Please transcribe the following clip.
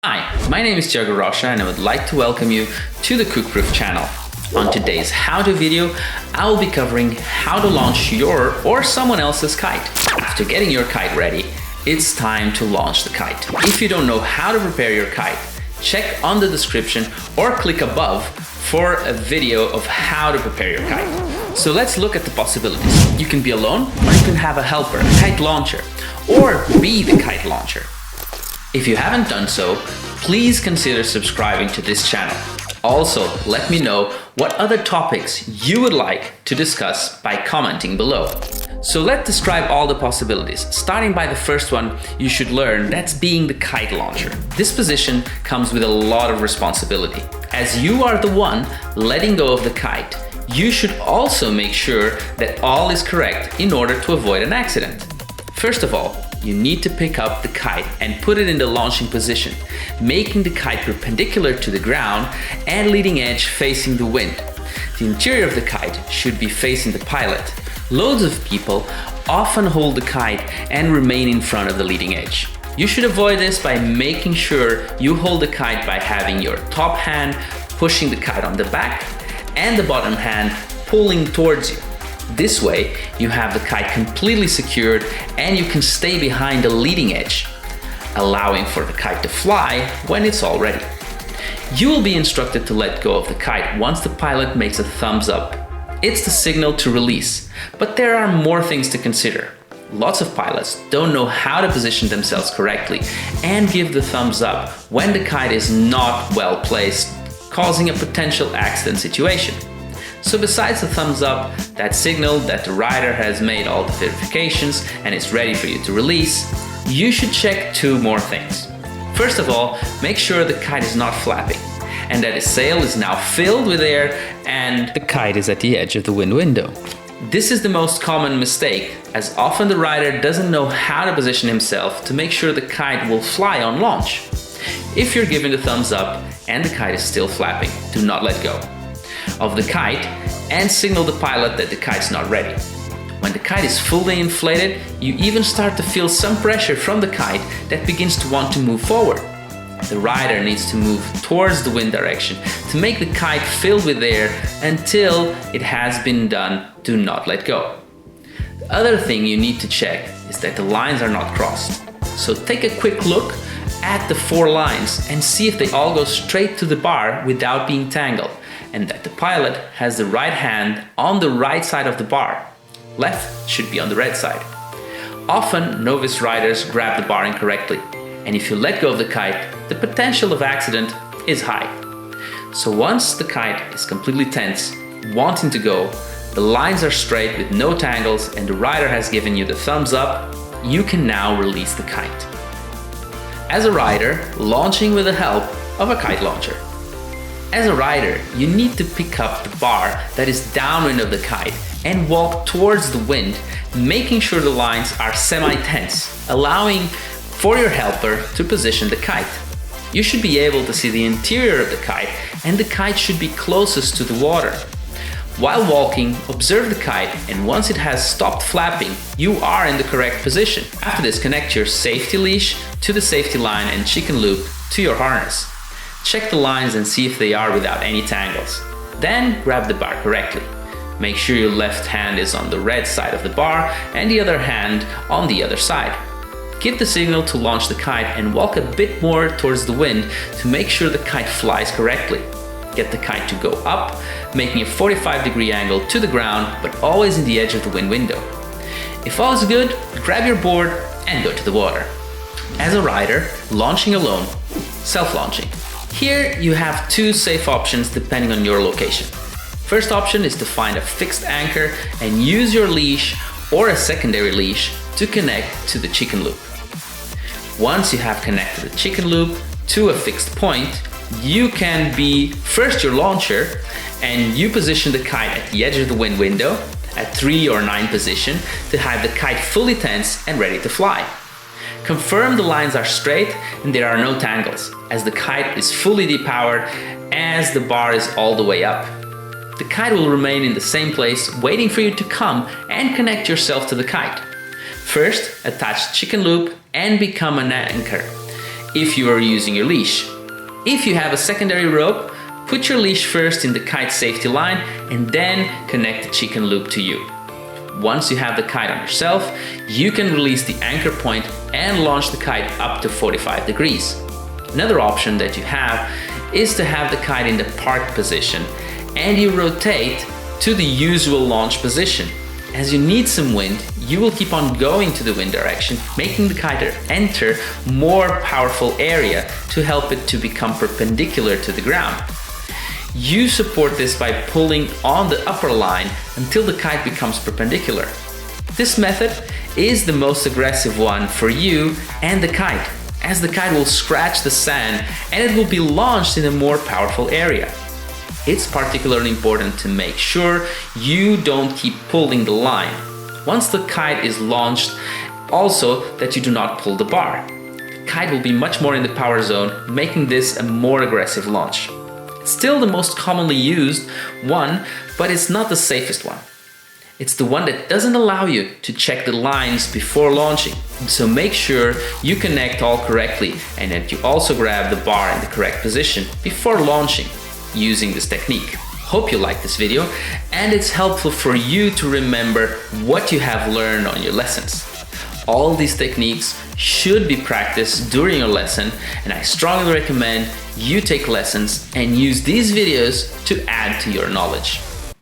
Hi, my name is Jagarosha and I would like to welcome you to the Cookproof channel. On today's how-to video, I will be covering how to launch your or someone else's kite. After getting your kite ready, it's time to launch the kite. If you don't know how to prepare your kite, check on the description or click above for a video of how to prepare your kite. So let's look at the possibilities. You can be alone or you can have a helper, a kite launcher, or be the kite launcher. If you haven't done so, please consider subscribing to this channel. Also, let me know what other topics you would like to discuss by commenting below. So let's describe all the possibilities. Starting by the first one, you should learn, that's being the kite launcher. This position comes with a lot of responsibility. As you are the one letting go of the kite, you should also make sure that all is correct in order to avoid an accident. First of all, you need to pick up the kite and put it in the launching position, making the kite perpendicular to the ground and leading edge facing the wind. The interior of the kite should be facing the pilot. Loads of people often hold the kite and remain in front of the leading edge. You should avoid this by making sure you hold the kite by having your top hand pushing the kite on the back and the bottom hand pulling towards you. This way, you have the kite completely secured and you can stay behind the leading edge, allowing for the kite to fly when it's all ready. You will be instructed to let go of the kite once the pilot makes a thumbs up. It's the signal to release, but there are more things to consider. Lots of pilots don't know how to position themselves correctly and give the thumbs up when the kite is not well placed, causing a potential accident situation. So besides the thumbs up, that signal that the rider has made all the verifications and is ready for you to release, you should check two more things. First of all, make sure the kite is not flapping and that the sail is now filled with air and the kite is at the edge of the wind window. This is the most common mistake, as often the rider doesn't know how to position himself to make sure the kite will fly on launch. If you're giving the thumbs up and the kite is still flapping, do not let go of the kite and signal the pilot that the kite's not ready. When the kite is fully inflated, you even start to feel some pressure from the kite that begins to want to move forward. The rider needs to move towards the wind direction to make the kite filled with air until it has been done. Do not let go. The other thing you need to check is that the lines are not crossed. So take a quick look at the 4 lines and see if they all go straight to the bar without being tangled, and that the pilot has the right hand on the right side of the bar. Left should be on the red side. Often, novice riders grab the bar incorrectly, and if you let go of the kite, the potential of accident is high. So once the kite is completely tense, wanting to go, the lines are straight with no tangles, and the rider has given you the thumbs up, you can now release the kite. As a rider, launching with the help of a kite launcher. As a rider, you need to pick up the bar that is downwind of the kite and walk towards the wind, making sure the lines are semi-tense, allowing for your helper to position the kite. You should be able to see the interior of the kite, and the kite should be closest to the water. While walking, observe the kite, and once it has stopped flapping, you are in the correct position. After this, connect your safety leash to the safety line and chicken loop to your harness. Check the lines and see if they are without any tangles. Then grab the bar correctly. Make sure your left hand is on the red side of the bar and the other hand on the other side. Give the signal to launch the kite and walk a bit more towards the wind to make sure the kite flies correctly. Get the kite to go up, making a 45-degree angle to the ground, but always in the edge of the wind window. If all is good, grab your board and go to the water. As a rider, launching alone, self-launching. Here you have 2 safe options depending on your location. First option is to find a fixed anchor and use your leash or a secondary leash to connect to the chicken loop. Once you have connected the chicken loop to a fixed point, you can be first your launcher and you position the kite at the edge of the wind window at 3 or 9 position to have the kite fully tense and ready to fly. Confirm the lines are straight and there are no tangles, as the kite is fully depowered as the bar is all the way up. The kite will remain in the same place, waiting for you to come and connect yourself to the kite. First, attach the chicken loop and become an anchor. if you are using your leash. If you have a secondary rope, put your leash first in the kite safety line and then connect the chicken loop to you. Once you have the kite on yourself, you can release the anchor point and launch the kite up to 45 degrees. Another option that you have is to have the kite in the park position and you rotate to the usual launch position. As you need some wind, you will keep on going to the wind direction, making the kite enter more powerful area to help it to become perpendicular to the ground. You support this by pulling on the upper line until the kite becomes perpendicular. This method is the most aggressive one for you and the kite, as the kite will scratch the sand and it will be launched in a more powerful area. It's particularly important to make sure you don't keep pulling the line. Once the kite is launched, also that you do not pull the bar. The kite will be much more in the power zone, making this a more aggressive launch. It's still the most commonly used one, but it's not the safest one. It's the one that doesn't allow you to check the lines before launching. So make sure you connect all correctly and that you also grab the bar in the correct position before launching using this technique. Hope you like this video and it's helpful for you to remember what you have learned on your lessons. All these techniques should be practiced during your lesson, and I strongly recommend you take lessons and use these videos to add to your knowledge.